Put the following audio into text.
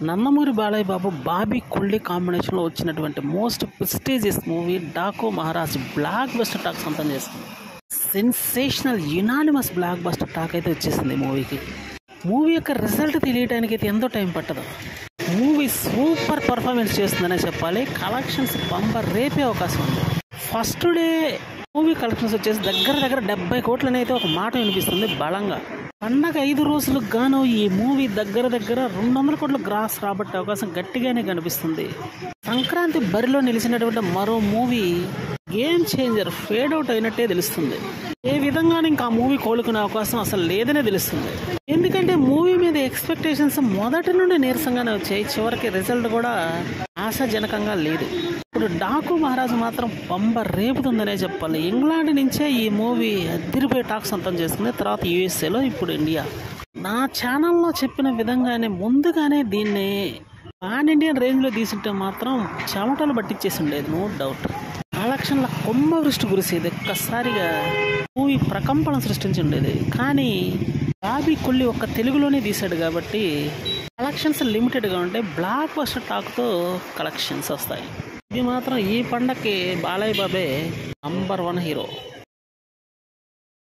నందమూరి బాలయ్య బాబు బాబీ కొల్లి కాంబినేషన్లో వచ్చినటువంటి most prestigious movie Daaku Maharaj block buster talk సొంతం చేసింది. Sensational unanimous block buster talk అయితే వచ్చేసింది మూవీకి. మూవీ యొక్క రిజల్ట్ తెలియడానికి అయితే ఎంతో టైం పట్టదు. మూవీ సూపర్ పర్ఫార్మెన్స్ చేస్తుందనే చెప్పాలి. కలెక్షన్స్ బంపర్ రేపే అవకాశం ఉంది. ఫస్ట్ డే మూవీ కలెక్షన్స్ వచ్చేసి దగ్గర 70 కోట్లని అయితే ఒక మాట వినిపిస్తుంది బలంగా. పండగ 5 రోజులకు గాను ఈ మూవీ దగ్గర 200 కోట్ల గ్రాస్ రాబట్టే అవకాశం గట్టిగానే కనిపిస్తుంది. సంక్రాంతి బరిలో నిలిచినటువంటి మరో movie game changer fade out అయినట్టే తెలుస్తుంది. ఏ విధంగానే ఇంకా ఆ మూవీ కోలుకునే అవకాశం అసలు లేదనే తెలుస్తుంది. ఎందుకంటే మూవీ మీద ఎక్స్పెక్టేషన్స్ మొదటి నుండి నీరసంగానే వచ్చాయి. చివరికి రిజల్ట్ కూడా ఆశాజనకంగా లేదు. ఇప్పుడు డాకు మహారాజు మాత్రం బంపర్ రేపుతుందనే చెప్పాలి. ఇంగ్లాండ్ నుంచే ఈ మూవీ అదిరిపోయి టాక్ సొంతం చేసుకుంది. తర్వాత యూఎస్ఏలో, ఇప్పుడు ఇండియా. నా ఛానల్లో చెప్పిన విధంగానే ముందుగానే దీన్ని పాన్ ఇండియన్ రేంజ్లో తీసుంటే మాత్రం చెమటలు పట్టించేసి ఉండేది, నో డౌట్. కలెక్షన్ల కుంభవృష్టి కురిసేది. ఒక్కసారిగా మూవీ ప్రకంపనం సృష్టించి ఉండేది. కానీ బాబీ కొల్లి ఒక్క తెలుగులోనే తీశాడు కాబట్టి కలెక్షన్స్ లిమిటెడ్గా ఉంటే బ్లాక్ బస్టర్ టాక్తో కలెక్షన్స్ వస్తాయి. ఇది మాత్రం ఈ పండగకి బాలయ్య బాబే నంబర్ 1 హీరో.